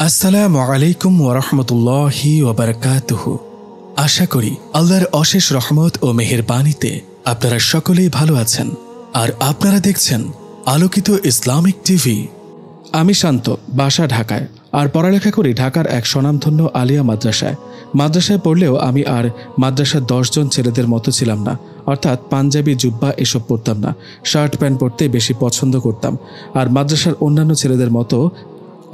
আসসালামু আলাইকুম ওয়ারাহমাতুল্লাহি ওয়াবারাকাতুহু। আশা করি আল্লাহর অশেষ রহমত ও মেহেরবানিতে আপনারা সকলেই ভালো আছেন আর আপনারা দেখছেন আলোকিত ইসলামিক টিভি। আমি শান্ত, বাসা ঢাকায়, আর পড়ালেখা করি ঢাকার এক স্বনামধন্য আলিয়া মাদ্রাসায়। মাদ্রাসায় পড়লেও আমি আর মাদ্রাসার 10 জন ছেলেদের মতো ছিলাম না, অর্থাৎ পাঞ্জাবি জুব্বা এসব পরতাম না, শার্ট প্যান্ট পরতে বেশি পছন্দ করতাম। আর মাদ্রাসার অন্যান্য ছেলেদের মতো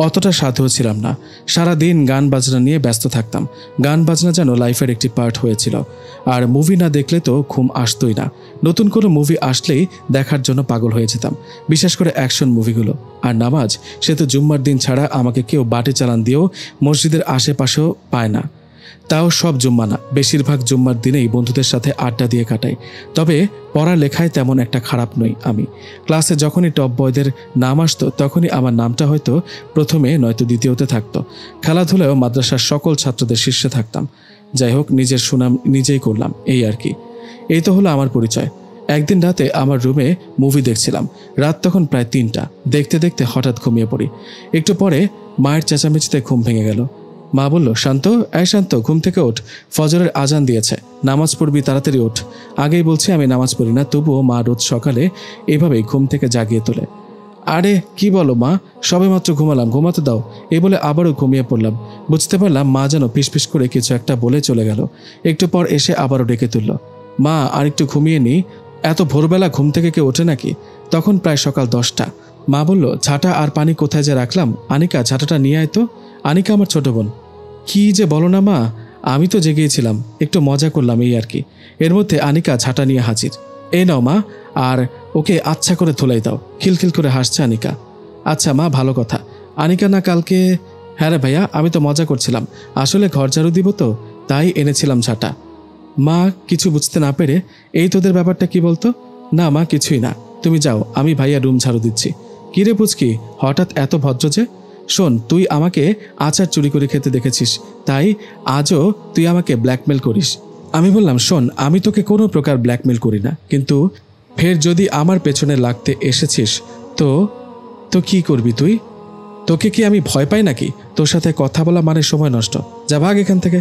অতটা সাধুও ছিলাম না। সারাদিন গান বাজনা নিয়ে ব্যস্ত থাকতাম। গান বাজনা যেন লাইফের একটি পার্ট হয়েছিল। আর মুভি না দেখলে তো ঘুম আসতোই না। নতুন কোনো মুভি আসলেই দেখার জন্য পাগল হয়ে যেতাম, বিশেষ করে অ্যাকশন মুভিগুলো। আর নামাজ, সে তো জুম্মার দিন ছাড়া আমাকে কেউ বাটি চালান দিয়েও মসজিদের আশেপাশেও পায় না। তাও সব জুম্মা না, বেশিরভাগ জুম্মার দিনেই বন্ধুদের সাথে আড্ডা দিয়ে কাটাই। তবে পড়ালেখায় তেমন একটা খারাপ নই আমি। ক্লাসে যখনই টপ বয়দের নাম আসতো তখনই আমার নামটা হয়তো প্রথমে নয়তো দ্বিতীয়তে থাকতো। খেলাধুলায়ও মাদ্রাসার সকল ছাত্রদের শীর্ষে থাকতাম। যাই হোক, নিজের সুনাম নিজেই করলাম, এই আর কি। এই তো হলো আমার পরিচয়। একদিন রাতে আমার রুমে মুভি দেখছিলাম। রাত তখন প্রায় 3টা। দেখতে দেখতে হঠাৎ ঘুমিয়ে পড়ি। একটু পরে মায়ের চেঁচামেচিতে ঘুম ভেঙে গেল। মা বলল, শান্ত, শান্ত, ঘুম থেকে ওঠ, ফজরের আজান দিয়েছে, নামাজ পড়বি, তাড়াতাড়ি ওঠ। আগেই বলছি আমি নামাজ পড়ি না, তবুও মা রোজ সকালে এভাবেই ঘুম থেকে জাগিয়ে তোলে। আরে কি বলো মা, সবেমাত্র ঘুমালাম, ঘুমাতে দাও। এই বলে আবারও ঘুমিয়ে পড়লাম। বুঝতে পারলাম মা যেন ফিসফিস করে কিছু একটা বলে চলে গেল। একটু পর এসে আবারও ডেকে তুলল। মা, আর একটু ঘুমিয়ে নি, এত ভোরবেলা ঘুম থেকে কেউ ওঠে নাকি? তখন প্রায় সকাল 10টা। মা বলল, ঝাঁটা আর পানি কোথায় যে রাখলাম? আনিকা, ঝাঁটাটা নিয়ে আয় তো। আনিকা আমার ছোট বোন। কি যে বলো না মা, আমি তো জেগেছিলাম, একটু মজা করলাম, এই আর কি। এর মধ্যে আনিকা ঝাঁটা নিয়ে হাজির। এই নাও মা, আর ওকে আচ্ছা করে ধুলাই দাও। খিলখিল করে হাসছে আনিকা। আচ্ছা মা, ভালো কথা। আনিকা না কালকে? হ্যাঁ রে ভাইয়া, আমি তো মজা করছিলাম, আসলে ঘর ঝাড়ু দিব তো, তাই এনেছিলাম ঝাঁটা। মা কিছু বুঝতে না পেরে, এই তোদের ব্যাপারটা কি বলতো? না মা, কিছুই না, তুমি যাও, আমি ভাইয়া রুম ঝাড়ু দিচ্ছি। কিরে পুচকি, হঠাৎ এত ভদ্র যে? শোন, তুই আমাকে আচার চুরি করে খেতে দেখেছিস, তাই আজও তুই আমাকে ব্ল্যাকমেল করিস। আমি বললাম, শোন, আমি তোকে কোনো প্রকার ব্ল্যাকমেল করি না, কিন্তু ফের যদি আমার পেছনে লাগতে এসেছিস তো তো কি করবি তুই? তোকে কি আমি ভয় পাই নাকি? তোর সাথে কথা বলা মানে সময় নষ্ট, যা ভাগ এখান থেকে।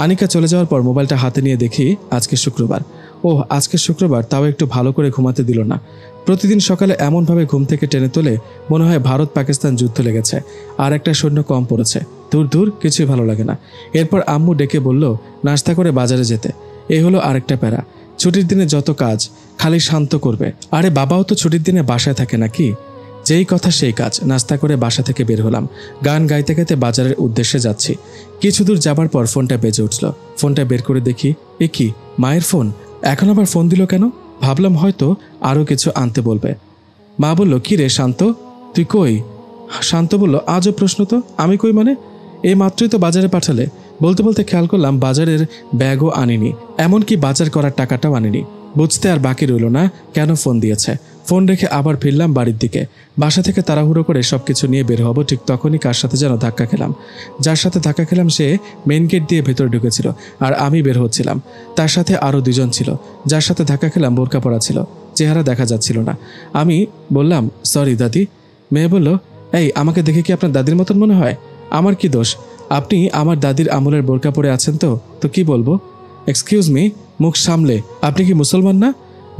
আনিকা চলে যাওয়ার পর মোবাইলটা হাতে নিয়ে দেখি আজকে শুক্রবার। ওহ, আজকে শুক্রবার, তাও একটু ভালো করে ঘুমাতে দিল না। প্রতিদিন সকালে এমনভাবে ঘুম থেকে টেনে তোলে মনে হয় ভারত পাকিস্তান যুদ্ধ লেগেছে আর একটা সৈন্য কম পড়েছে। দূর দূর, কিছুই ভালো লাগে না। এরপর আম্মু ডেকে বলল নাস্তা করে বাজারে যেতে। এই হলো আরেকটা প্যারা। ছুটির দিনে যত কাজ, খালি শান্ত করবে। আরে বাবাও তো ছুটির দিনে বাসায় থাকে নাকি? যেই কথা সেই কাজ। নাস্তা করে বাসা থেকে বের হলাম। গান গাইতে গাইতে বাজারের উদ্দেশ্যে যাচ্ছি। কিছু দূর যাবার পর ফোনটা বেজে উঠল। ফোনটা বের করে দেখি, এ কি, মায়ের ফোন। এখন আবার ফোন দিল কেন? ভাবলাম হয়তো আরও কিছু আনতে বলবে। মা বলল, কি রে শান্ত, তুই কই? শান্ত বলল, আজও প্রশ্ন তো, আমি কই মানে? এই মাত্রই তো বাজারে পাঠালে। বলতে বলতে খেয়াল করলাম বাজারের ব্যাগও আনিনি, এমনকি বাজার করার টাকাটাও আনিনি। বুঝতে আর বাকি রইল না কেন ফোন দিয়েছে। ফোন রেখে আবার ফিরলাম বাড়ির দিকে। বাসা থেকে তাড়াহুড়ো করে সবকিছু নিয়ে বের হব, ঠিক তখনই কার সাথে যেন ধাক্কা খেলাম। যার সাথে ধাক্কা খেলাম সে মেইন গেট দিয়ে ভেতরে ঢুকেছিল আর আমি বের হচ্ছিলাম। তার সাথে আরও 2জন ছিল। যার সাথে ধাক্কা খেলাম বোরকা পরা ছিল, চেহারা দেখা যাচ্ছিল না। আমি বললাম, সরি দাদি। মেয়ে বলল, এই, আমাকে দেখে কি আপনার দাদির মতন মনে হয়? আমার কি দোষ? আপনি আমার দাদির আমলের বোরকা পরে আছেন তো কি বলবো? এক্সকিউজ মি, মুখ সামলে। আপনি কি মুসলমান না?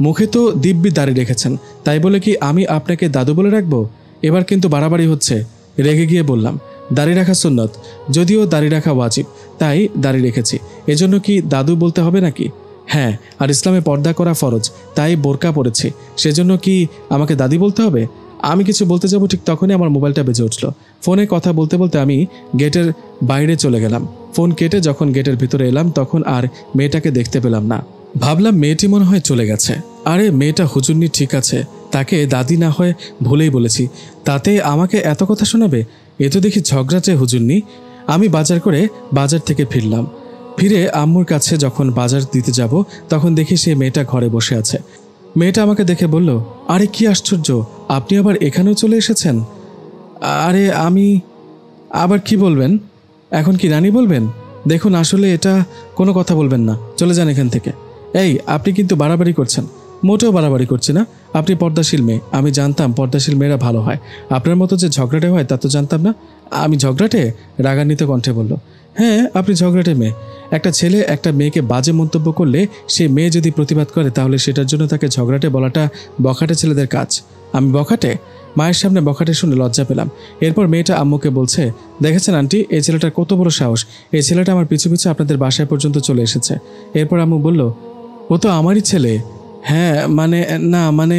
মুখে তো দিব্যি দাড়ি রেখেছেন, তাই বলে কি আমি আপনাকে দাদু বলে রাখবো? এবার কিন্তু বাড়াবাড়ি হচ্ছে। রেগে গিয়ে বললাম, দাড়ি রাখা সুন্নত, যদিও দাড়ি রাখা ওয়াজিব, তাই দাড়ি রেখেছি। এজন্য কি দাদু বলতে হবে নাকি? হ্যাঁ, আর ইসলামে পর্দা করা ফরজ, তাই বোরকা পরেছি, সেজন্য কি আমাকে দাদি বলতে হবে? আমি কিছু বলতে যাব, ঠিক তখনই আমার মোবাইলটা বেজে উঠল। ফোনে কথা বলতে বলতে আমি গেটের বাইরে চলে গেলাম। ফোন কেটে যখন গেটের ভিতরে এলাম তখন আর মেয়েটাকে দেখতে পেলাম না। ভাবলাম মেয়েটি মনে হয় চলে গেছে। আরে মেয়েটা হুজুরনি, ঠিক আছে, তাকে দাদি না হয় ভুলেই বলেছি, তাতে আমাকে এত কথা শোনাবে? এ তো দেখি ঝগড়াটে হুজুরনি। আমি বাজার করে বাজার থেকে ফিরলাম। ফিরে আম্মুর কাছে যখন বাজার দিতে যাব তখন দেখি সে মেয়েটা ঘরে বসে আছে। মেয়েটা আমাকে দেখে বলল, আরে কি আশ্চর্য, আপনি আবার এখানেও চলে এসেছেন? আরে আমি আবার কি বলবেন? এখন কি রানী বলবেন? দেখুন, আসলে এটা কোনো কথা বলবেন না, চলে যান এখান থেকে। এই, আপনি কিন্তু বাড়াবাড়ি করছেন। মোটেও বাড়াবাড়ি করছি না, আপনি পর্দাশীল মেয়ে। আমি জানতাম পর্দাশীল মেয়েরা ভালো হয়, আপনার মতো যে ঝগড়াটে হয় তা তো জানতাম না। আমি ঝগড়াটে? রাগান্বিত কণ্ঠে বলল। হ্যাঁ, আপনি ঝগড়াটে মেয়ে। একটা ছেলে একটা মেয়েকে বাজে মন্তব্য করলে সে মেয়ে যদি প্রতিবাদ করে তাহলে সেটার জন্য তাকে ঝগড়াটে বলাটা বখাটে ছেলেদের কাজ। আমি বখাটে? মায়ের সামনে বখাটে শুনে লজ্জা পেলাম। এরপর মেয়েটা আম্মুকে বলছে, দেখেছেন আন্টি, এই ছেলেটার কত বড় সাহস। এই ছেলেটা আমার পিছু পিছু আপনাদের বাসায় পর্যন্ত চলে এসেছে। এরপর আম্মু বলল, ও তো আমারই ছেলে। হ্যাঁ মানে না মানে।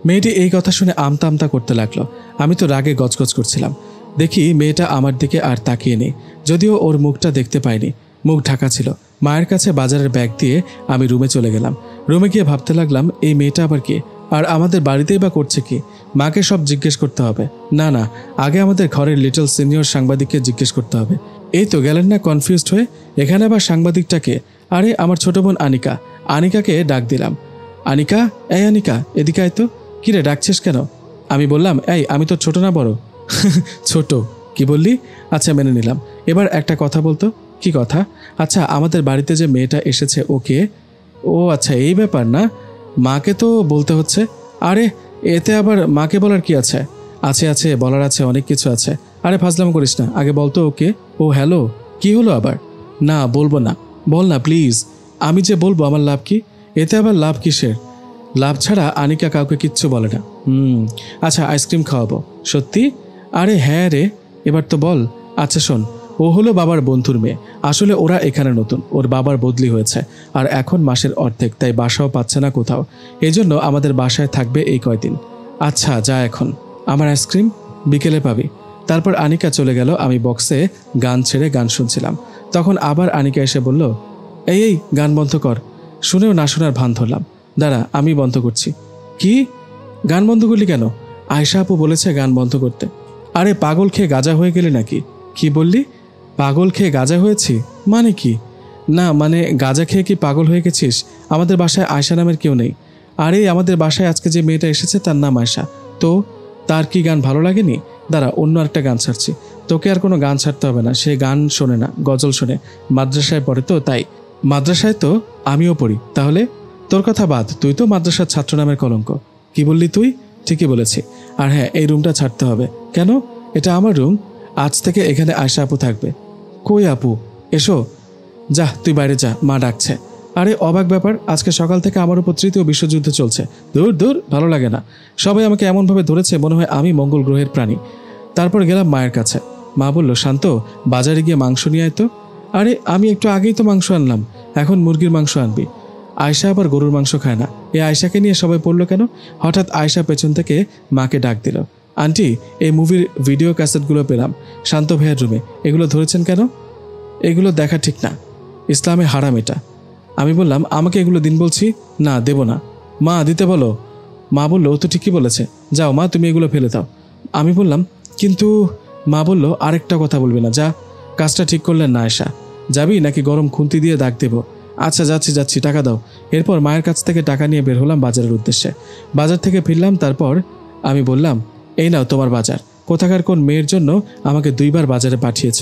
মেয়েটি এই কথা শুনে আমতা আমতা করতে লাগলো। আমি তো রাগে গজগজ করছিলাম। দেখি মেয়েটা আমার দিকে আর তাকিয়ে নেই, যদিও ওর মুখটা দেখতে পাইনি, মুখ ঢাকা ছিল। মায়ের কাছে বাজারের ব্যাগ দিয়ে আমি রুমে চলে গেলাম। রুমে গিয়ে ভাবতে লাগলাম, এই মেয়েটা আবার কে, আর আমাদের বাড়িতেই বা করছে কি? মাকে সব জিজ্ঞেস করতে হবে। না না, আগে আমাদের ঘরের লিটল সিনিয়র সাংবাদিককে জিজ্ঞেস করতে হবে। এই তো গেলেন না কনফিউজড হয়ে। এখানে আবার সাংবাদিকটাকে? আরে আমার ছোট বোন আনিকা। আনিকাকে ডাক দিলাম। আনিকা, এই আনিকা, এদিকে আয় তো। কিরে ডাকছিস কেন? আমি বললাম, এই আমি তো ছোট না বড়? ছোট? কি বললি? আচ্ছা মেনে নিলাম। এবার একটা কথা বলতো। কি কথা? আচ্ছা আমাদের বাড়িতে যে মেয়েটা এসেছে ওকে? ও আচ্ছা, এই ব্যাপার না। মাকে তো বলতে হচ্ছে। আরে এতে আবার মাকে বলার কি আছে? আছে আছে, বলার আছে, অনেক কিছু আছে। আরে ফাজলাম করিস না, আগে বলতো ওকে। ও হ্যালো, কি হলো আবার? না বলবো না। বল না প্লিজ। আমি যে বলবো, আমার লাভ কি? এতে আবার লাভ কিসের? লাভ ছাড়া আনিকা কাউকে কিচ্ছু বলে না। আচ্ছা আইসক্রিম খাওয়াবো? সত্যি? আরে হ্যাঁ রে, এবার তো বল। আচ্ছা শোন, ও হলো বাবার বন্ধুর মেয়ে। আসলে ওরা এখানে নতুন, ওর বাবার বদলি হয়েছে, আর এখন মাসের অর্ধেক, তাই বাসাও পাচ্ছে না কোথাও। এজন্য আমাদের বাসায় থাকবে এই কয়দিন। আচ্ছা যা এখন। আমার আইসক্রিম বিকেলে পাবি। তারপর আনিকা চলে গেল। আমি বক্সে গান ছেড়ে গান শুনছিলাম। তখন আবার আনিকা এসে বলল, এই গান বন্ধ কর। শুনেও না শোনার ভান ধরলাম। দাঁড়া, আমি বন্ধ করছি। কি? গান বন্ধ করলি কেন? আয়শা আপু বলেছে গান বন্ধ করতে। আরে পাগল খেয়ে গাঁজা হয়ে গেলি নাকি? কি বললি? পাগল খেয়ে গাঁজা হয়েছি মানে কি? না মানে গাঁজা খেয়ে কি পাগল হয়ে গেছিস? আমাদের বাসায় আয়শা নামের কেউ নেই। আরে আমাদের বাসায় আজকে যে মেয়েটা এসেছে তার নাম আয়শা। তো তার কি গান ভালো লাগেনি? দাঁড়া, অন্য একটা গান ছাড়ছি। তোকে আর কোনো গান ছাড়তে হবে না, সে গান শোনে না, গজল শোনে। মাদ্রাসায় পড়ে তো তাই। মাদ্রাসায় তো আমিও পড়ি। তাহলে? তোর কথা বাদ, তুই তো মাদ্রাসার ছাত্র নামের কলঙ্ক। কি বললি তুই? ঠিকই বলেছি। আর হ্যাঁ, এই রুমটা ছাড়তে হবে। কেন? এটা আমার রুম। আজ থেকে এখানে আয়শা আপু থাকবে। কই আপু? এসো। যা তুই বাইরে যা, মা ডাকছে। আরে অবাক ব্যাপার, আজকে সকাল থেকে আমার উপর তৃতীয় বিশ্বযুদ্ধ চলছে। দূর দূর, ভালো লাগে না। সবাই আমাকে এমনভাবে ধরেছে মনে হয় আমি মঙ্গল গ্রহের প্রাণী। তারপর গেলাম মায়ের কাছে। মা বলল, শান্ত, বাজারে গিয়ে মাংস নিয়ে আয় তো। আরে আমি একটু আগেই তো মাংস আনলাম, এখন মুরগির মাংস আনবি? আয়শা আবার গরুর মাংস খায় না। এই আয়শাকে নিয়ে সবাই পড়লো কেন? হঠাৎ আয়শা পেছন থেকে মাকে ডাক দিল, আন্টি, এই মুভির ভিডিও ক্যাসেটগুলো পেলাম শান্ত ভাইয়ের রুমে। এগুলো ধরেছেন কেন? এগুলো দেখা ঠিক না, ইসলামে হারাম এটা। আমি বললাম, আমাকে এগুলো দিন বলছি। না দেব না। মা দিতে বলো। মা বলল, ও তো ঠিকই বলেছে, যাও মা, তুমি এগুলো ফেলে দাও। আমি বললাম, কিন্তু। মা বলল, আরেকটা কথা বলবি না, যা। কাজটা ঠিক করলেন না আয়শা। যাবি নাকি গরম খুন্তি দিয়ে দাগ দেব? আচ্ছা যাচ্ছি যাচ্ছি, টাকা দাও। এরপর মায়ের কাছ থেকে টাকা নিয়ে বের হলাম বাজারের উদ্দেশ্যে। বাজার থেকে ফিরলাম। তারপর আমি বললাম, এই নাও তোমার বাজার। কোথাকার কোন মেয়ের জন্য আমাকে 2 বার বাজারে পাঠিয়েছ?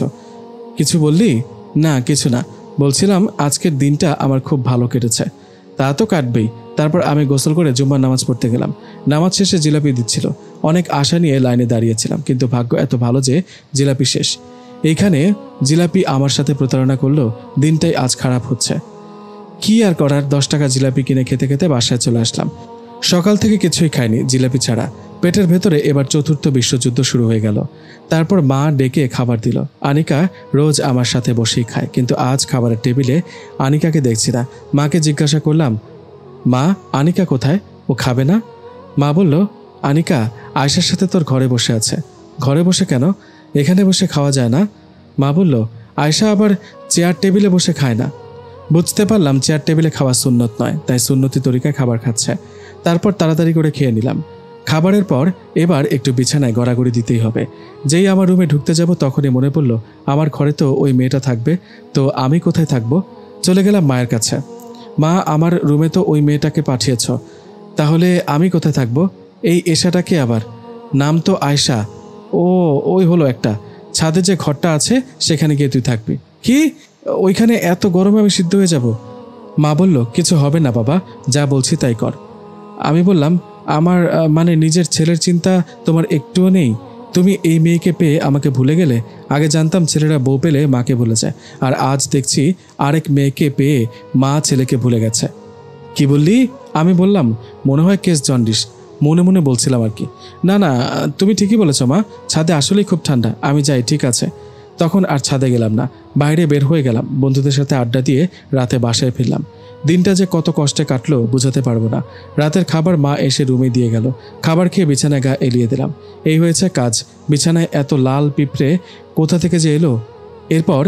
কিছু বললি? না কিছু না, বলছিলাম আজকের দিনটা আমার খুব ভালো কেটেছে। তা তো কাটবেই। তারপর আমি গোসল করে জুম্মার নামাজ পড়তে গেলাম। নামাজ শেষে জিলাপি দিচ্ছিল। অনেক আশা নিয়ে লাইনে দাঁড়িয়েছিলাম, কিন্তু ভাগ্য এত ভালো যে জিলাপি শেষ। এইখানে জিলাপি আমার সাথে প্রতারণা করলো। দিনটাই আজ খারাপ হচ্ছে। কি আর করার, 10 টাকা জিলাপি কিনে খেতে খেতে বাসায় চলে আসলাম। সকাল থেকে কিছুই খাইনি জিলাপি ছাড়া। পেটের ভেতরে এবার চতুর্থ বিশ্বযুদ্ধ শুরু হয়ে গেল। তারপর মা ডেকে খাবার দিল। আনিকা রোজ আমার সাথে বসেই খায়, কিন্তু আজ খাবারের টেবিলে আনিকাকে দেখছি না। মাকে জিজ্ঞাসা করলাম, মা আনিকা কোথায়? ও খাবে না? মা বলল, আনিকা আয়শার সাথে তোর ঘরে বসে আছে। ঘরে বসে কেন? এখানে বসে খাওয়া যায় না? মা বলল, আয়শা আবার চেয়ার টেবিলে বসে খায় না। বুঝতে পারলাম চেয়ার টেবিলে খাওয়া সুন্নত নয়, তাই সুন্নতি তরিকায় খাবার খাচ্ছে। তারপর তাড়াতাড়ি করে খেয়ে নিলাম। খাবারের পর এবার একটু বিছানায় গড়াগড়ি দিতেই হবে। যেই আমার রুমে ঢুকতে যাব তখনই মনে পড়ল, আমার ঘরে তো ওই মেয়েটা থাকবে, তো আমি কোথায় থাকবো? চলে গেলাম মায়ের কাছে। মা, আমার রুমে তো ওই মেয়েটাকে পাঠিয়েছ, তাহলে আমি কোথায় থাকবো? এই এশাটাকে আবার? নাম তো আয়শা। ও, ওই হলো একটা, ছাদে যে ঘরটা আছে সেখানে গিয়ে তুই থাকবি। কি? ওইখানে এত গরমে আমি সিদ্ধ হয়ে যাব? মা বলল, কিছু হবে না বাবা, যা বলছি তাই কর। আমি বললাম, আমার মানে নিজের ছেলের চিন্তা তোমার একটুও নেই? তুমি এই মেয়েকে পেয়ে আমাকে ভুলে গেলে? আগে জানতাম ছেলেরা বউ পেলে মাকে ভুলে যায়, আর আজ দেখছি আরেক মেয়েকে পেয়ে মা ছেলেকে ভুলে গেছে। কি বললি? আমি বললাম, মনে হয় কেস জন্ডিস। মনে মনে বলছিলাম আর কি। না না, তুমি ঠিকই বলেছ মা, ছাদে আসলেই খুব ঠান্ডা, আমি যাই, ঠিক আছে। তখন আর ছাদে গেলাম না, বাইরে বের হয়ে গেলাম, বন্ধুদের সাথে আড্ডা দিয়ে রাতে বাসায় ফিরলাম। দিনটা যে কত কষ্টে কাটলো বোঝাতে পারবো না। রাতের খাবার মা এসে রুমে দিয়ে গেল, খাবার খেয়ে বিছানায় গা এলিয়ে দিলাম। এই হয়েছে কাজ। বিছানায় এত লাল পিঁপড়ে কোথা থেকে যে এলো। এরপর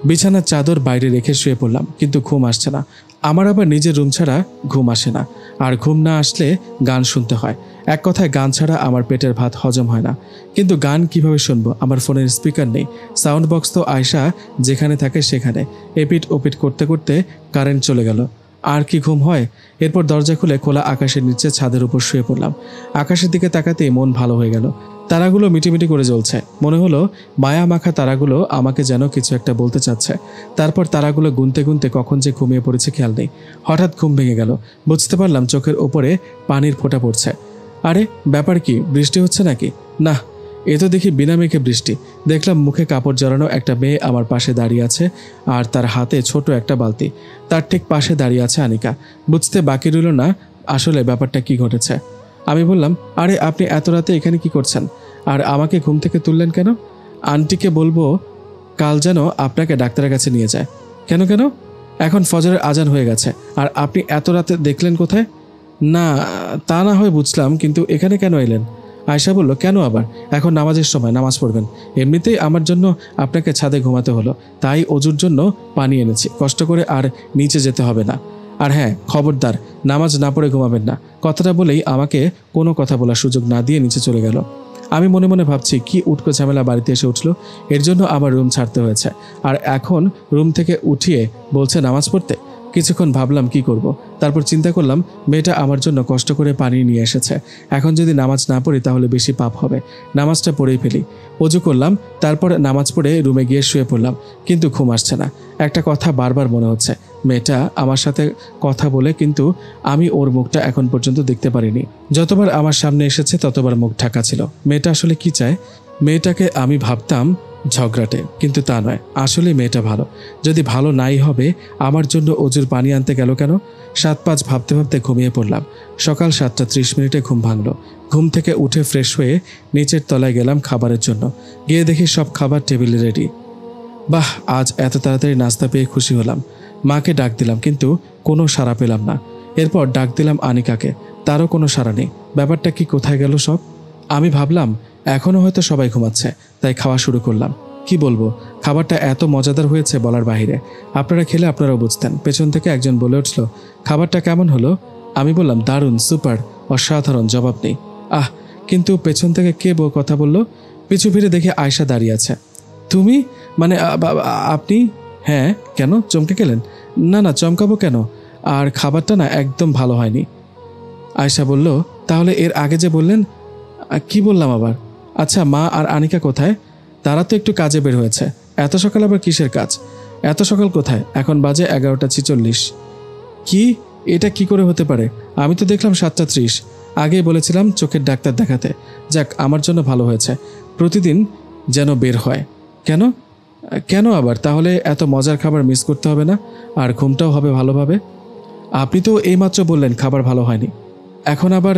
বিছানার চাদর বাইরে রেখে শুয়ে পড়লাম, কিন্তু ঘুম আসছে না। আমার আবার নিজের রুম ছাড়া ঘুম আসে না, আর ঘুম না আসলে গান শুনতে হয়। এক কথায় গান ছাড়া আমার পেটের ভাত হজম হয় না। কিন্তু গান কিভাবে শুনবো? আমার ফোনের স্পিকার নেই, সাউন্ড বক্স তো আয়শা যেখানে থাকে সেখানে। এপিট ওপিট করতে করতে কারেন্ট চলে গেল। আর কি ঘুম হয়? এরপর দরজা খুলে খোলা আকাশের নিচে ছাদের উপর শুয়ে পড়লাম। আকাশের দিকে তাকাতেই মন ভালো হয়ে গেল। তারাগুলো মিটিমিটি করে জ্বলছে। মনে হলো মায়া মাখা তারাগুলো আমাকে যেন কিছু একটা বলতে চাচ্ছে। তারপর তারাগুলো গুনতে গুনতে কখন যে ঘুমিয়ে পড়েছে খেয়াল নেই। হঠাৎ ঘুম ভেঙে গেল। বুঝতে পারলাম চোখের ওপরে পানির ফোঁটা পড়ছে। আরে ব্যাপার কি? বৃষ্টি হচ্ছে নাকি? না, এ তো দেখি বিনা মেঘে বৃষ্টি। দেখলাম মুখে কাপড় জড়ানো একটা মেয়ে আমার পাশে দাঁড়িয়ে আছে, আর তার হাতে ছোট একটা বালতি। তার ঠিক পাশে দাঁড়িয়ে আছে আনিকা। বুঝতে বাকি রইল না আসলে ব্যাপারটা কি ঘটেছে। আমি বললাম, আরে আপনি এত রাতে এখানে কি করছেন? আর আমাকে ঘুম থেকে তুললেন কেন? আন্টিকে বলবো কাল যেন আপনাকে ডাক্তারের কাছে নিয়ে যায়। কেন কেন? এখন ফজরের আজান হয়ে গেছে, আর আপনি এত রাতে দেখলেন কোথায়? না, তা না হয় বুঝলাম, কিন্তু এখানে কেন এলেন? আয়শা বলল, কেন আবার? এখন নামাজের সময়, নামাজ পড়বেন। এমনিতেই আমার জন্য আপনাকে ছাদে ঘুমাতে হলো, তাই অজুর জন্য পানি এনেছি। কষ্ট করে আর নিচে যেতে হবে না। আর হ্যাঁ, খবরদার নামাজ না পড়ে ঘুমাবেন না। কথাটা বলেই আমাকে কোনো কথা বলার সুযোগ না দিয়ে নিচে চলে গেল। আমি মনে মনে ভাবছি কি উটকো ঝামেলা বাড়িতে এসে উঠলো, এর জন্য আমার রুম ছাড়তে হয়েছে। আর এখন রুম থেকে উঠিয়ে বলছে নামাজ পড়তে। কিছুক্ষণ ভাবলাম কি করব। তারপর চিন্তা করলাম মেয়েটা আমার জন্য কষ্ট করে পানি নিয়ে এসেছে, এখন যদি নামাজ না পড়ি তাহলে বেশি পাপ হবে। নামাজটা পড়েই ফেলি। অজু করলাম, তারপর নামাজ পড়ে রুমে গিয়ে শুয়ে পড়লাম। কিন্তু ঘুম আসছে না। একটা কথা বারবার মনে হচ্ছে, মেয়েটা আমার সাথে কথা বলে, কিন্তু আমি ওর মুখটা এখন পর্যন্ত দেখতে পারিনি। যতবার আমার সামনে এসেছে ততবার মুখ ঢাকা ছিল। মেয়েটা আসলে কি চায়? মেয়েটাকে আমি ভাবতাম ঝগড়াটে, কিন্তু তা নয়। আসলে মেয়েটা ভালো। যদি ভালো নাই হবে আমার জন্য অজুর পানি আনতে গেল কেন? 7-5 ভাবতে ভাবতে ঘুমিয়ে পড়লাম। সকাল 7:30 ঘুম ভাঙলো। ঘুম থেকে উঠে ফ্রেশ হয়ে নিচের তলায় গেলাম খাবারের জন্য। গিয়ে দেখি সব খাবার টেবিলে রেডি। বাহ, আজ এত তাড়াতাড়ি নাস্তা পেয়ে খুশি হলাম। মাকে ডাক দিলাম, কিন্তু কোনো সাড়া পেলাম না। এরপর ডাক দিলাম আনিকাকে, তারও কোনো সাড়া নেই। ব্যাপারটা কি, কোথায় গেল সব? আমি ভাবলাম এখনও হয়তো সবাই ঘুমাচ্ছে, তাই খাওয়া শুরু করলাম। কি বলবো, খাবারটা এত মজাদার হয়েছে বলার বাহিরে। আপনারা খেলে আপনারাও বুঝতেন। পেছন থেকে একজন বলে উঠল, খাবারটা কেমন হলো? আমি বললাম, দারুণ, সুপার, অসাধারণ, জবাব নেই। আহ, কিন্তু পেছন থেকে কে কথা বলল? পিছু ফিরে দেখে আয়শা দাঁড়িয়ে আছে। তুমি? মানে আপনি? হ্যাঁ, কেন চমকে গেলেন? না না, চমকাবো কেন? আর খাবারটা না একদম ভালো হয়নি। আয়শা বলল, তাহলে এর আগে যে বললেন? কি বললাম আবার? আচ্ছা, মা আর আনিকা কোথায়? তারা তো একটু কাজে বের হয়েছে। এত সকাল আবার কিসের কাজ? এত সকাল কোথায়? এখন বাজে 11:46। কি? এটা কি করে হতে পারে? আমি তো দেখলাম 7:30। আগেই বলেছিলাম চোখের ডাক্তার দেখাতে। যাক, আমার জন্য ভালো হয়েছে। প্রতিদিন যেন বের হয়। কেন? কেন আবার? তাহলে এত মজার খাবার মিস করতে হবে না, আর ঘুমটাও হবে ভালোভাবে। আপনি তো এইমাত্র বললেন খাবার ভালো হয়নি, এখন আবার?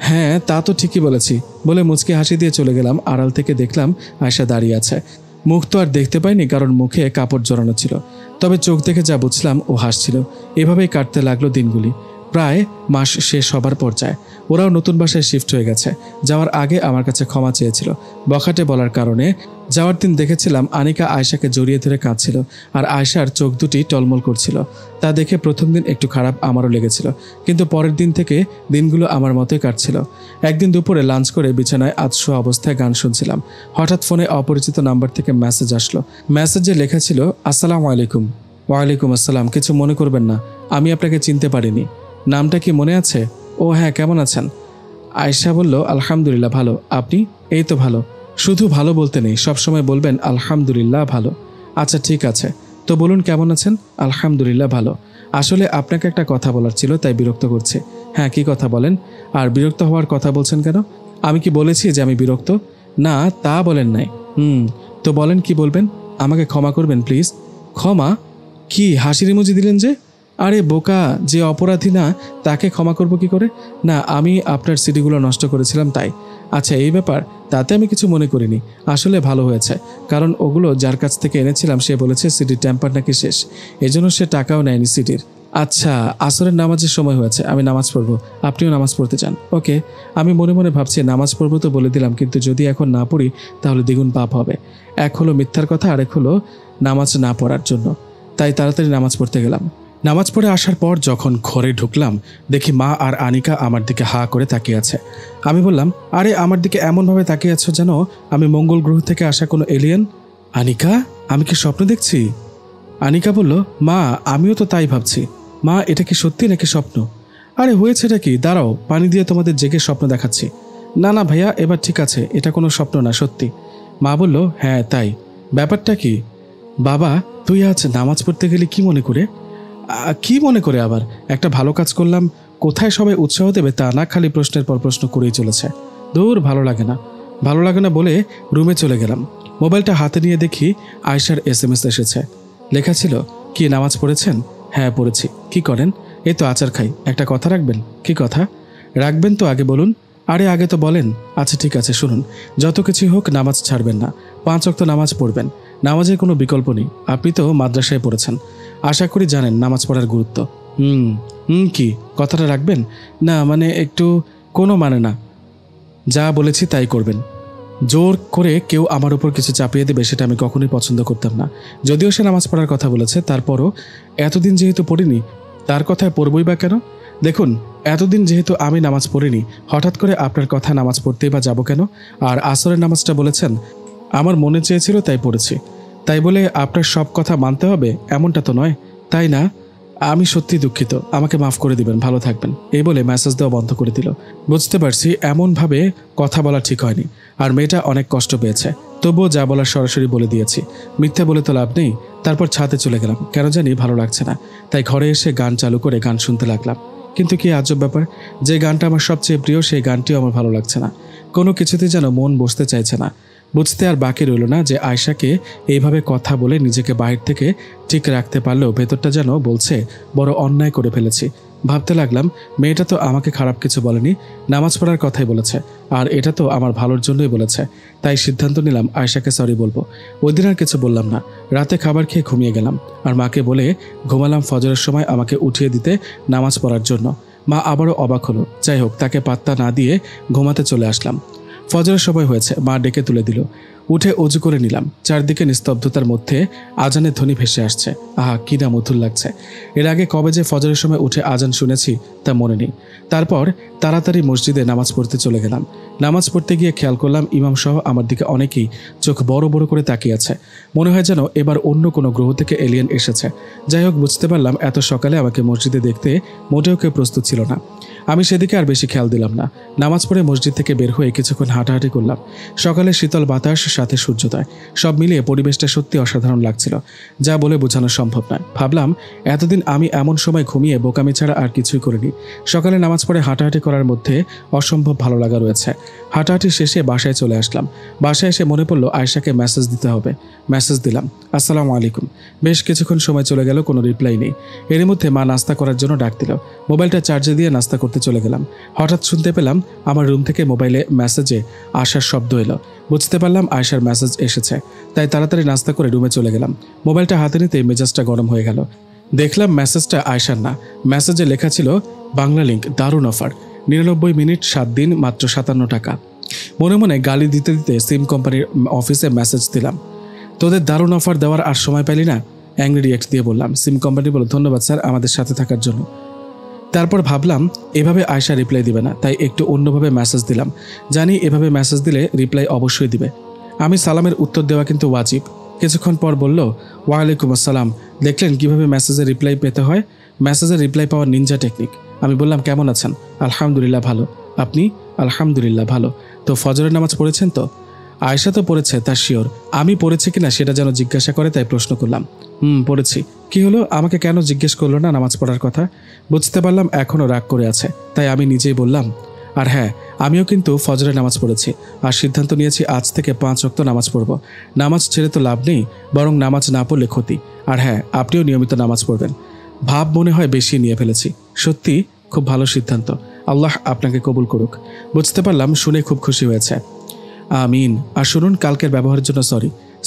হ্যাঁ, তা তো ঠিকই বলেছি বলে মুচকি হাসি দিয়ে চলে গেলাম। আড়াল থেকে দেখলাম আয়শা দাঁড়িয়ে আছে। মুখ তো আর দেখতে পাইনি, কারণ মুখে কাপড় জড়ানো ছিল। তবে চোখ দেখে যা বুঝলাম ও হাসছিল। এভাবেই কাটতে লাগলো দিনগুলি। প্রায় মাস শেষ হবার পর্যায়ে। ওরাও নতুন বাসায় শিফট হয়ে গেছে। যাওয়ার আগে আমার কাছে ক্ষমা চেয়েছিল বখাটে বলার কারণে। যাওয়ার দিন দেখেছিলাম আনিকা আয়শাকে জড়িয়ে ধরে কাঁদছিল, আর আয়শার চোখ দুটি টলমল করছিল। তা দেখে প্রথম দিন একটু খারাপ আমারও লেগেছিল, কিন্তু পরের দিন থেকে দিনগুলো আমার মতোই কাটছিল। একদিন দুপুরে লাঞ্চ করে বিছানায় আধশোয়া অবস্থায় গান শুনছিলাম। হঠাৎ ফোনে অপরিচিত নাম্বার থেকে মেসেজ আসলো। মেসেজে লেখা ছিল, আসসালামু আলাইকুম। ওয়ালাইকুম আসসালাম। কিছু মনে করবেন না, আমি আপনাকে চিনতে পারিনি। নামটা কি মনে আছে? ও হ্যাঁ, কেমন আছেন? আয়শা বলল, আলহামদুলিল্লাহ ভালো। আপনি? এই তো ভালো। শুধু ভালো বলতে নেই, সবসময় বলবেন আলহামদুলিল্লাহ ভালো। আচ্ছা ঠিক আছে, তো বলুন কেমন আছেন? আলহামদুলিল্লাহ ভালো। আসলে আপনাকে একটা কথা বলার ছিল, তাই বিরক্ত করছে। হ্যাঁ, কি কথা বলেন? আর বিরক্ত হওয়ার কথা বলছেন কেন? আমি কি বলেছি যে আমি বিরক্ত? না, তা বলেন নাই। তো বলেন, কি বলবেন? আমাকে ক্ষমা করবেন প্লিজ। ক্ষমা? কি হাসির ইমোজি দিলেন যে? আরে বোকা, যে অপরাধী না তাকে ক্ষমা করব কি করে? না, আমি আপনার সিডিগুলো নষ্ট করেছিলাম তাই। আচ্ছা, এই ব্যাপার? তাতে আমি কিছু মনে করিনি। আসলে ভালো হয়েছে, কারণ ওগুলো যার কাছ থেকে এনেছিলাম সে বলেছে সিডির টেম্পার নাকি শেষ, এজন্য সে টাকাও নেয়নি সিডির। আচ্ছা, আসরের নামাজের সময় হয়েছে, আমি নামাজ পড়বো। আপনিও নামাজ পড়তে চান? ওকে। আমি মনে মনে ভাবছি নামাজ পড়বো তো বলে দিলাম, কিন্তু যদি এখন না পড়ি তাহলে দ্বিগুণ পাপ হবে। এক হলো মিথ্যার কথা, আরেক হলো নামাজ না পড়ার জন্য। তাই তাড়াতাড়ি নামাজ পড়তে গেলাম। নামাজ পড়ে আসার পর যখন ঘরে ঢুকলাম, দেখি মা আর আনিকা আমার দিকে হা করে তাকিয়ে আছে। আমি বললাম, আরে আমার দিকে এমনভাবে তাকিয়ে আছো যেন আমি মঙ্গল গ্রহ থেকে আসা কোনো এলিয়েন। আনিকা, আমি কি স্বপ্ন দেখছি? আনিকা বলল, মা আমিও তো তাই ভাবছি। মা, এটা কি সত্যি নাকি স্বপ্ন? আরে হয়েছেটা কি, দাঁড়াও পানি দিয়ে তোমাদের জেগে স্বপ্ন দেখাচ্ছি। না না ভাইয়া, এবার ঠিক আছে, এটা কোনো স্বপ্ন না, সত্যি। মা বলল, হ্যাঁ তাই। ব্যাপারটা কি? বাবা, তুই আজ নামাজ পড়তে গেলি কি মনে করে? কি মনে করে আবার? একটা ভালো কাজ করলাম, কোথায় সবাই উৎসাহ দেবে তা না, খালি প্রশ্নের পর প্রশ্ন করেই চলেছে। দূর, ভালো লাগে না। ভালো লাগে না বলে রুমে চলে গেলাম। মোবাইলটা হাতে নিয়ে দেখি আয়েশার SMS এসেছে। লেখা ছিল, কি নামাজ পড়েছেন? হ্যাঁ পড়েছি। কি করেন? এই তো আচার খাই। একটা কথা রাখবেন? কি কথা? রাখবেন তো আগে বলুন। আরে আগে তো বলেন। আচ্ছা ঠিক আছে, শুনুন, যত কিছুই হোক নামাজ ছাড়বেন না। 5 ওয়াক্ত নামাজ পড়বেন। নামাজের কোনো বিকল্প নেই। আপনি তো মাদ্রাসায় পড়েছেন, আশা করি জানেন নামাজ পড়ার গুরুত্ব। কি কথাটা রাখবেন? না মানে একটু, কোনো মানে না, যা বলেছি তাই করবেন। জোর করে কেউ আমার উপর কিছু চাপিয়ে দেবে সেটা আমি কখনোই পছন্দ করতাম না। যদিও সে নামাজ পড়ার কথা বলেছে, তারপরও এতদিন যেহেতু পড়িনি, তার কথায় পড়বই বা কেন? দেখুন, এতদিন যেহেতু আমি নামাজ পড়িনি, হঠাৎ করে আপনার কথা নামাজ পড়তেই বা যাবো কেন? আর আসরের নামাজটা বলেছেন, আমার মনে চেয়েছিল তাই পড়েছি। তাই বলে আপনার সব কথা মানতে হবে এমনটা তো নয়, তাই না? আমি সত্যি দুঃখিত, আমাকে মাফ করে দিবেন, ভালো থাকবেন। এই বলে মেসেজ দেওয়া বন্ধ করে দিল। বুঝতে পারছি এমনভাবে কথা বলা ঠিক হয়নি, আর মেয়েটা অনেক কষ্ট পেয়েছে। তবুও যা বলার সরাসরি বলে দিয়েছি, মিথ্যা বলে তো লাভ নেই। তারপর ছাদে চলে গেলাম, কেন জানি ভালো লাগছে না। তাই ঘরে এসে গান চালু করে গান শুনতে লাগলাম। কিন্তু কি আজব ব্যাপার, যে গানটা আমার সবচেয়ে প্রিয় সেই গানটিও আমার ভালো লাগছে না। কোনো কিছুতে যেন মন বসতে চাইছে না। বুঝতে আর বাকি রইল না যে আয়েশাকে এইভাবে কথা বলে নিজেকে বাহির থেকে ঠিক রাখতে পারলেও ভেতরটা যেন বলছে বড় অন্যায় করে ফেলেছি। ভাবতে লাগলাম, মেয়েটা তো আমাকে খারাপ কিছু বলেনি, নামাজ পড়ার কথাই বলেছে, আর এটা তো আমার ভালোর জন্যই বলেছে। তাই সিদ্ধান্ত নিলাম আয়েশাকে সরি বলবো। ওই দিন আর কিছু বললাম না। রাতে খাবার খেয়ে ঘুমিয়ে গেলাম, আর মাকে বলে ঘুমালাম ফজরের সময় আমাকে উঠিয়ে দিতে নামাজ পড়ার জন্য। মা আবারও অবাক হলো। যাই হোক, তাকে পাত্তা না দিয়ে ঘুমাতে চলে আসলাম। ফজরের সময় হয়েছে, মা ডেকে তুলে দিল। উঠে অজু করে নিলাম। চারদিকে নিস্তব্ধতার মধ্যে আজানের ধ্বনি ভেসে আসছে। আহা, কি না মধুর লাগছে। এর আগে কবে যে ফজরের সময় উঠে আজান শুনেছি তা মনে নেই। তারপর তাড়াতাড়ি মসজিদে নামাজ পড়তে চলে গেলাম। নামাজ পড়তে গিয়ে খেয়াল করলাম ইমাম সহ আমার দিকে অনেকেই চোখ বড় বড় করে তাকিয়ে আছে। মনে হয় যেন এবার অন্য কোনো গ্রহ থেকে এলিয়েন এসেছে। যাই হোক, বুঝতে পারলাম এত সকালে আমাকে মসজিদে দেখতে মোটেও কেউ প্রস্তুত ছিল না। আমি সেদিকে আর বেশি খেয়াল দিলাম না। নামাজ পড়ে মসজিদ থেকে বের হয়ে কিছুক্ষণ হাঁটাহাঁটি করলাম। সকালে শীতল বাতাস, সাথে সূর্যোদয়, সব মিলিয়ে পরিবেশটা সত্যি অসাধারণ লাগছিল, যা বলে বোঝানো সম্ভব নয়। ভাবলাম, এতদিন আমি এমন সময় ঘুমিয়ে বোকামি ছাড়া আর কিছুই করিনি। সকালে নামাজ পড়ে হাঁটাহাঁটি করার মধ্যে অসম্ভব ভালো লাগা রয়েছে। হাঁটাহাঁটি শেষে বাসায় চলে আসলাম। বাসায় এসে মনে পড়লো আয়েশাকে মেসেজ দিতে হবে। মেসেজ দিলাম, আসসালামু আলাইকুম। বেশ কিছুক্ষণ সময় চলে গেল, কোনো রিপ্লাই নেই। এর মধ্যে মা নাস্তা করার জন্য ডাক দিল। মোবাইলটা চার্জে দিয়ে নাস্তা করতে চলে গেলাম। হঠাৎ শুনতে পেলাম আমার রুম থেকে মোবাইলে মেসেজে আসার শব্দ এলো। বুঝতে পারলাম আয়েশার মেসেজ এসেছে। তাই তাড়াতাড়ি নাস্তা করে রুমে চলে গেলাম। মোবাইলটা হাতে নিতেই মেজাজটা গরম হয়ে গেল। দেখলাম মেসেজটা আয়েশার না। মেসেজে লেখা ছিল, বাংলা লিঙ্ক, দারুণ অফার, 99 মিনিট 7 দিন, মাত্র 57 টাকা। মনে মনে গালি দিতে দিতে সিম কোম্পানির অফিসে মেসেজ দিলাম, তোদের দারুণ অফার দেওয়ার আর সময় পেলি না? অ্যাংরি রিয়াক্ট দিয়ে বললাম। সিম কোম্পানি বলল, ধন্যবাদ স্যার আমাদের সাথে থাকার জন্য। তারপর ভাবলাম এভাবে আয়েশা রিপ্লাই দিবে না, তাই একটু অন্যভাবে মেসেজ দিলাম। জানি এভাবে মেসেজ দিলে রিপ্লাই অবশ্যই দিবে। আমি সালামের উত্তর দেওয়া কিন্তু ওয়াজিব। কিছুক্ষণ পর বলল, ওয়ালাইকুম আসসালাম। দেখলেন কিভাবে মেসেজের রিপ্লাই পেতে হয়? মেসেজের রিপ্লাই পাওয়ার নিনজা টেকনিক। আমি বললাম, কেমন আছেন? আলহামদুলিল্লাহ ভালো। আপনি? আলহামদুলিল্লাহ ভালো। তো ফজরের নামাজ পড়েছেন তো? আয়েশা তো পড়েছে, তার শিওর। আমি পড়েছি কিনা সেটা যেন জিজ্ঞাসা করে, তাই প্রশ্ন করলাম। পড়েছি। কি হলো, আমাকে কেন জিজ্ঞেস করলো না নামাজ পড়ার কথা? বুঝতে পারলাম এখনও রাগ করে আছে, তাই আমি নিজেই বললাম, আর হ্যাঁ, আমিও কিন্তু ফজরের নামাজ পড়েছি, আর সিদ্ধান্ত নিয়েছি আজ থেকে 5 ওয়াক্ত নামাজ পড়ব। নামাজ ছেড়ে তো লাভ নেই, বরং নামাজ না পড়লে ক্ষতি। আর হ্যাঁ, আপনিও নিয়মিত নামাজ পড়বেন। ভাব মনে হয় বেশি নিয়ে ফেলেছি। সত্যি খুব ভালো সিদ্ধান্ত, আল্লাহ আপনাকে কবুল করুক। বুঝতে পারলাম, শুনে খুব খুশি হয়েছে। আমিন। আর শুনুন, কালকের ব্যবহারের জন্য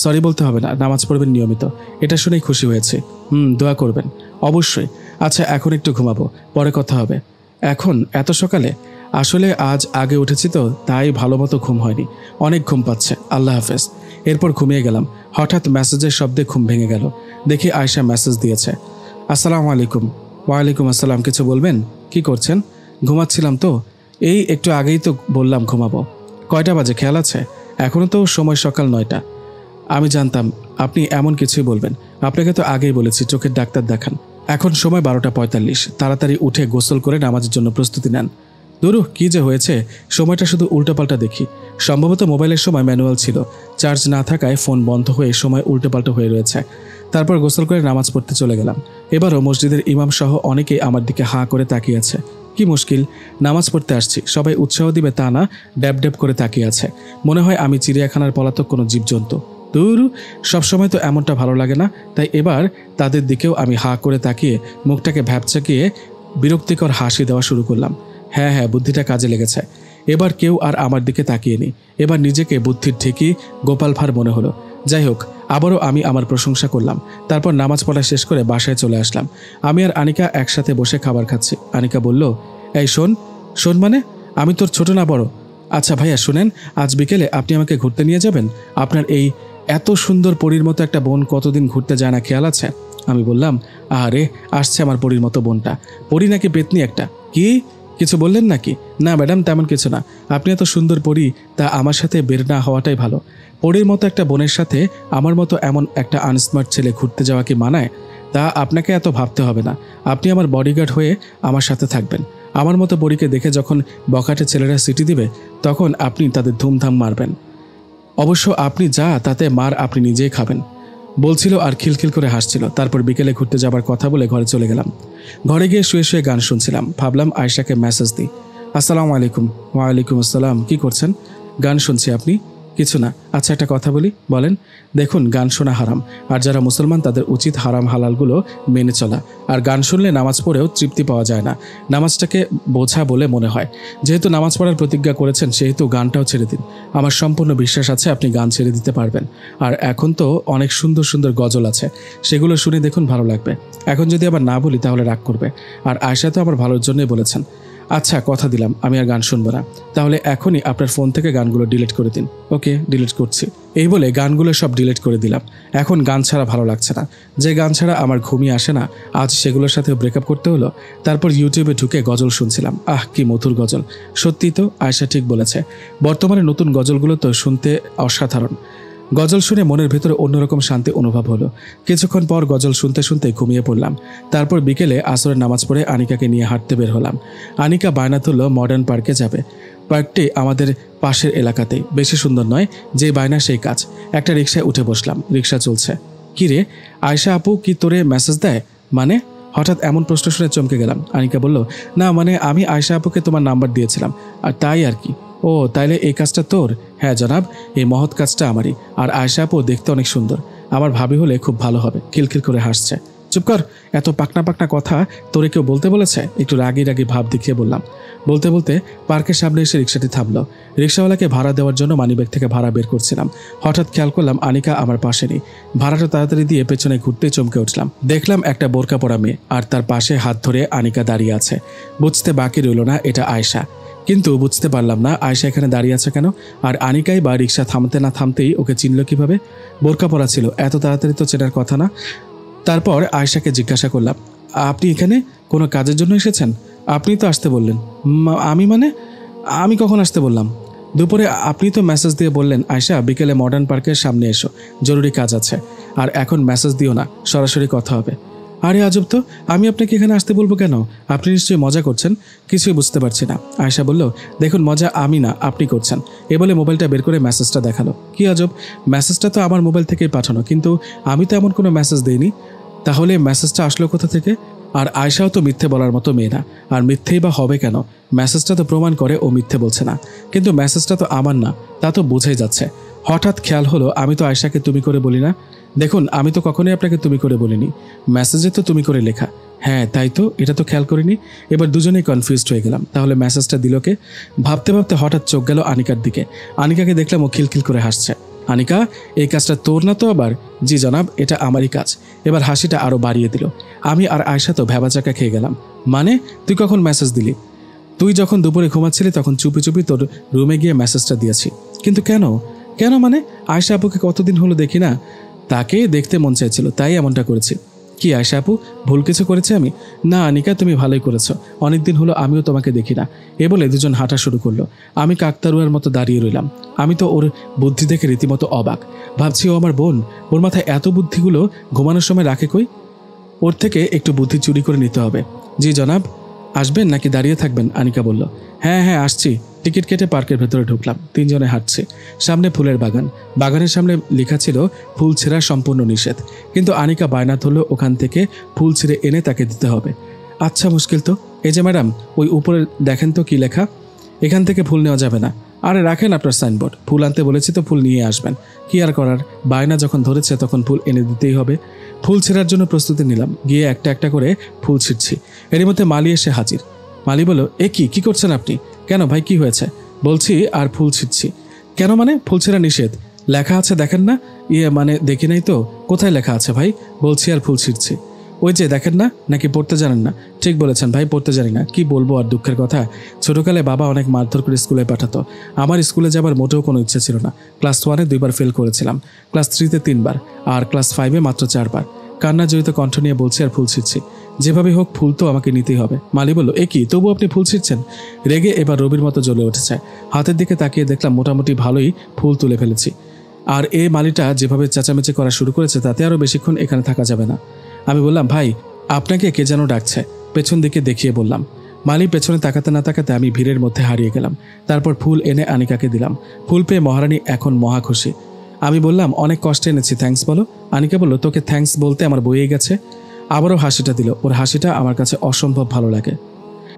সরি বলতে হবে না, নামাজ পড়বেন নিয়মিত, এটা শুনেই খুশি হয়েছে। দোয়া করবেন অবশ্যই। আচ্ছা, এখন একটু ঘুমাবো, পরে কথা হবে। এখন এত সকালে? আসলে আজ আগে উঠেছি তো, তাই ভালো মতো ঘুম হয়নি, অনেক ঘুম পাচ্ছে। আল্লাহ হাফেজ। এরপর ঘুমিয়ে গেলাম। হঠাৎ মেসেজের শব্দে ঘুম ভেঙে গেল। দেখি আয়েশা মেসেজ দিয়েছে, আসসালামু আলাইকুম। ওয়ালাইকুম আসসালাম। কিছু বলবেন? কি করছেন? ঘুমাচ্ছিলাম তো, এই একটু আগেই তো বললাম ঘুমাবো। কয়টা বাজে খেয়াল আছে? এখনও তো সময় সকাল 9টা। আমি জানতাম আপনি এমন কিছুই বলবেন, আপনাকে তো আগেই বলেছি চোখের ডাক্তার দেখান। এখন সময় 12:45। তাড়াতাড়ি উঠে গোসল করে নামাজের জন্য প্রস্তুতি নেন। দুরু, কি যে হয়েছে, সময়টা শুধু উল্টোপাল্টা দেখি। সম্ভবত মোবাইলের সময় ম্যানুয়াল ছিল, চার্জ না থাকায় ফোন বন্ধ হয়ে সময় উল্টোপাল্টা হয়ে রয়েছে। তারপর গোসল করে নামাজ পড়তে চলে গেলাম। এবারও মসজিদের ইমাম সহ অনেকেই আমার দিকে হাঁ করে তাকিয়ে আছে। কি মুশকিল, নামাজ পড়তে আসছি, সবাই উৎসাহ দিবে তা না, ড্যাব ড্যাব করে তাকিয়ে আছে। মনে হয় আমি চিড়িয়াখানার পলাতক কোনো জীবজন্তু। দূর, সবসময় তো এমনটা ভালো লাগে না, তাই এবার তাদের দিকেও আমি হাঁ করে তাকিয়ে মুখটাকে ভ্যাপচাকিয়ে বিরক্তিকর হাসি দেওয়া শুরু করলাম। হ্যাঁ, বুদ্ধিটা কাজে লেগেছে। এবার কেউ আর আমার দিকে তাকিয়ে নি। এবার নিজেকে বুদ্ধির ঠিকই গোপাল ভাঁড় মনে হলো। যাই হোক, আবারও আমি আমার প্রশংসা করলাম। তারপর নামাজ পড়া শেষ করে বাসায় চলে আসলাম। আমি আর আনিকা একসাথে বসে খাবার খাচ্ছি। আনিকা বলল, এই শোন মানে? আমি তোর ছোট না বড়? আচ্ছা ভাইয়া শুনেন, আজ বিকেলে আপনি আমাকে ঘুরতে নিয়ে যাবেন? আপনার এই এত সুন্দর পরীর মতো একটা বোন কতদিন ঘুরতে যায় না, খেয়াল আছে? আমি বললাম, আরে আসছে আমার পরীর মতো বোনটা। পরী নাকি পেতনি একটা? কি কিছু বললেন নাকি? না ম্যাডাম, তেমন কিছু না। আপনি এত সুন্দর পরী, তা আমার সাথে বের না হওয়াটাই ভালো। পরীর মতো একটা বোনের সাথে আমার মতো এমন একটা আনস্মার্ট ছেলে ঘুরতে যাওয়া কি মানায়? তা আপনাকে এত ভাবতে হবে না। আপনি আমার বডিগার্ড হয়ে আমার সাথে থাকবেন। আমার মতো পরীকে দেখে যখন বখাটে ছেলেরা সিটি দিবে, তখন আপনি তাদের ধুমধাম মারবেন। অবশ্য আপনি যা তাতে মার আপনি নিজেই খাবেন, বলছিল আর খিলখিল করে হাসছিল। তারপর বিকেলে ঘুরতে যাবার কথা বলে ঘরে চলে গেলাম। ঘরে গিয়ে শুয়ে শুয়ে গান শুনছিলাম। ভাবলাম আয়েশাকে মেসেজ দিই। আসসালামু আলাইকুম। ওয়ালাইকুম আসসালাম। কি করছেন? গান শুনছি। আপনি? কিছু না। আচ্ছা, একটা কথা বলি। বলেন। দেখুন, গান শোনা হারাম, আর যারা মুসলমান তাদের উচিত হারাম হালালগুলো মেনে চলা। আর গান শুনলে নামাজ পড়েও তৃপ্তি পাওয়া যায় না, নামাজটাকে বোঝা বলে মনে হয়। যেহেতু নামাজ পড়ার প্রতিজ্ঞা করেছেন, সেহেতু গানটাও ছেড়ে দিন। আমার সম্পূর্ণ বিশ্বাস আছে আপনি গান ছেড়ে দিতে পারবেন। আর এখন তো অনেক সুন্দর সুন্দর গজল আছে, সেগুলো শুনে দেখুন, ভালো লাগবে। এখন যদি আবার না বলি তাহলে রাগ করবে। আর আয়েশা তো আমার ভালোর জন্যই বলেছেন। আচ্ছা, কথা দিলাম আমি আর গান শুনবো না। তাহলে এখনই আপনার ফোন থেকে গানগুলো ডিলিট করে দিন। ওকে, ডিলিট করছি। এই বলে গানগুলো সব ডিলিট করে দিলাম। এখন গান ছাড়া ভালো লাগছে না। যে গান ছাড়া আমার ঘুমই আসে না, আজ সেগুলোর সাথে ব্রেকআপ করতে হলো। তারপর ইউটিউবে ঢুকে গজল শুনছিলাম। কি মধুর গজল। সত্যিই তো, আয়েশা ঠিক বলেছে। বর্তমানে নতুন গজলগুলো তো শুনতে অসাধারণ। গজল শুনে মনের ভেতরে অন্যরকম শান্তি অনুভব হলো। কিছুক্ষণ পর গজল শুনতে শুনতে ঘুমিয়ে পড়লাম। তারপর বিকেলে আসরের নামাজ পড়ে আনিকাকে নিয়ে হাঁটতে বের হলাম। আনিকা বায়না তুলল মডার্ন পার্কে যাবে। পার্কটি আমাদের পাশের এলাকাতেই, বেশি সুন্দর নয়, যে বায়না সেই কাজ। একটা রিকশায় উঠে বসলাম। রিকশা চলছে। কি রে, আয়েশা আপু কি তোরে মেসেজ দেয়? মানে? হঠাৎ এমন প্রশ্ন শুনে চমকে গেলাম। আনিকা বলল, না মানে আমি আয়েশা আপুকে তোমার নাম্বার দিয়েছিলাম, আর তাই আর কি। ও, তাইলে এই কাজটা তোর? হ্যাঁ জনাব, এই মহৎ কাজটা আমারই। আর আয়েশা আপু দেখতে অনেক সুন্দর, আমার ভাবি হলে খুব ভালো হবে। খিলখিল করে হাসছে। চুপ কর, এত পাকনা পাকনা কথা তোরে কেউ বলতে বলেছে? একটু রাগি রাগি ভাব দেখিয়ে বললাম। বলতে বলতে পার্কের সামনে এসে রিকশাটি থামলো। রিকশাওয়ালাকে ভাড়া দেওয়ার জন্য মানিব্যাগ থেকে ভাড়া বের করছিলাম। হঠাৎ খেয়াল করলাম আনিকা আমার পাশে নেই। ভাড়াটা তাড়াতাড়ি দিয়ে পেছনে ঘুরতে চমকে উঠলাম। দেখলাম একটা বোরকা পরা মেয়ে, আর তার পাশে হাত ধরে আনিকা দাঁড়িয়ে আছে। বুঝতে বাকি রইল না এটা আয়েশা। কিন্তু বুঝতে পারলাম না আয়েশা এখানে দাঁড়িয়ে আছে কেন, আর আনিকাই বা রিকশা থামতে না থামতেই ওকে চিনল কিভাবে? বোরকা পরা ছিল, এত তাড়াতাড়ি তো চেনার কথা না। তারপর আয়েশাকে জিজ্ঞাসা করলাম, আপনি এখানে কোনো কাজের জন্য এসেছেন? আপনি তো আসতে বললেন। আমি মানে? আমি কখন আসতে বললাম? দুপুরে আপনি তো মেসেজ দিয়ে বললেন আয়েশা বিকেলে মডার্ন পার্কের সামনে এসো, জরুরি কাজ আছে। আর এখন মেসেজ দিও না, সরাসরি কথা হবে। আরে আজব তো, আমি আপনাকে এখানে আসতে বলবো কেন? আপনি নিশ্চয়ই মজা করছেন। কিছুই বুঝতে পারছি না। আয়েশা বলল, দেখুন মজা আমি না, আপনি করছেন। এ বলে মোবাইলটা বের করে মেসেজটা দেখালো। কি আজব, মেসেজটা তো আমার মোবাইল থেকেই পাঠানো, কিন্তু আমি তো এমন কোনো মেসেজ দিইনি। তাহলে মেসেজটা আসলো কোথা থেকে? আর আয়েশাও তো মিথ্যে বলার মতো মেয়ে না, আর মিথ্যেই বা হবে কেন? মেসেজটা তো প্রমাণ করে ও মিথ্যে বলছে না। কিন্তু মেসেজটা তো আমার না, তা তো বোঝাই যাচ্ছে। হঠাৎ খেয়াল হলো আমি তো আয়েশাকে তুমি করে বলি না। দেখুন আমি তো কখনোই আপনাকে তুমি করে বলিনি, মেসেজে তো তুমি করে লেখা। হ্যাঁ তাই তো, এটা তো খেয়াল করিনি। এবার দুজনেই কনফিউজড হয়ে গেলাম। তাহলে মেসেজটা দিল কে? ভাবতে ভাবতে হঠাৎ চোখ গেল আনিকার দিকে। আনিকাকে দেখলাম ও খিলখিল করে হাসছে। আনিকা, এই কাজটা তোর না তো আবার? জি জনাব, এটা আমারই কাজ। এবার হাসিটা আরও বাড়িয়ে দিল। আমি আর আয়েশা তো ভ্যাবাচাকা খেয়ে গেলাম। মানে তুই কখন মেসেজ দিলি? তুই যখন দুপুরে ঘুমাচ্ছিলি তখন চুপি চুপি তোর রুমে গিয়ে মেসেজটা দিয়েছি। কিন্তু কেন? কেন মানে? আয়েশা আপুকে কতদিন হলো দেখি না, তাকে দেখতে মন চাইছিল তাই এমনটা করেছি। কি আয়েশা আপু, ভুল কিছু করেছে আমি? না আনিকা, তুমি ভালোই করেছো। অনেকদিন হলো আমিও তোমাকে দেখি না। এ বলে দুজন হাঁটা শুরু করলো। আমি কাকতারুয়ার মতো দাঁড়িয়ে রইলাম। আমি তো ওর বুদ্ধি দেখে রীতিমতো অবাক। ভাবছি ও আমার বোন, ওর মাথায় এত বুদ্ধিগুলো ঘুমানোর সময় রাখে কই? ওর থেকে একটু বুদ্ধি চুরি করে নিতে হবে। জি জনাব। আসবেন নাকি দাঁড়িয়ে থাকবেন? আনিকা বলল। হ্যাঁ হ্যাঁ আসছি। টিকিট কেটে পার্কের ভেতরে ঢুকলাম। তিনজনে হাঁটছে। সামনে ফুলের বাগান। বাগানের সামনে লেখা ছিল ফুল ছেঁড়া সম্পূর্ণ নিষেধ। কিন্তু আনিকা বায়না ধরল ওখান থেকে ফুল ছিঁড়ে এনে তাকে দিতে হবে। আচ্ছা মুশকিল তো। এই যে ম্যাডাম, ওই উপরে দেখেন তো কি লেখা। এখান থেকে ফুল নেওয়া যাবে না। আরে রাখেন আপনার সাইনবোর্ড, ফুল আনতে বলেছি তো ফুল নিয়ে আসবেন। কি আর করার, বায়না যখন ধরেছে তখন ফুল এনে দিতেই হবে। ফুল ছেঁড়ার জন্য প্রস্তুতি নিলাম। গিয়ে একটা একটা করে ফুল ছিঁড়ছি। এর মধ্যে মালি এসে হাজির। মালি বলল, এ কি করছেন আপনি? কেন ভাই, কি হয়েছে? বলছি আর ফুল ছিঁড়ছি। কেন মানে? ফুল ছেঁড়া নিষেধ লেখা আছে, দেখেন না? মানে দেখি নাই তো। কোথায় লেখা আছে ভাই? বলছি আর ফুল ছিঁড়ছি। ওই যে দেখেন না, নাকি পড়তে জানেন না? ঠিক বলেছেন ভাই, পড়তে জানি না। কি বলবো আর দুঃখের কথা, ছোটকালে বাবা অনেক মারধর করে স্কুলে পাঠাতো। আমার স্কুলে যাবার মোটেও কোনো ইচ্ছে ছিল না। ক্লাস 1-এ 2বার ফেল করেছিলাম, ক্লাস 3-তে 3বার, আর ক্লাস 5-এ মাত্র 4বার। কান্না জড়িত কণ্ঠ নিয়ে বলছি আর ফুল ছিঁড়ছি। যেভাবে হোক ফুল তো আমাকে নিতেই হবে। মালি বলল, এ কি, তবু আপনি ফুল ছিঁড়ছেন? রেগে এবার রবির মতো জ্বলে উঠেছে। হাতের দিকে তাকিয়ে দেখলাম মোটামুটি ভালোই ফুল তুলে ফেলেছি। আর এই মালিটা যেভাবে চেঁচামেচি করা শুরু করেছে তাতে আরও বেশিক্ষণ এখানে থাকা যাবে না। আমি বললাম, ভাই আপনাকে কে যেন ডাকছে। পেছন দিকে দেখিয়ে বললাম। মালি পেছনে তাকাতে না তাকাতে আমি ভিড়ের মধ্যে হারিয়ে গেলাম। তারপর ফুল এনে আনিকাকে দিলাম। ফুল পেয়ে মহারানী এখন মহা খুশি। আমি বললাম, অনেক কষ্টে এনেছি, থ্যাঙ্কস বলো। আনিকা বলল, তোকে থ্যাঙ্কস বলতে আমার বইয়ে গেছে। আবারও হাসিটা দিল। ওর হাসিটা আমার কাছে অসম্ভব ভালো লাগে।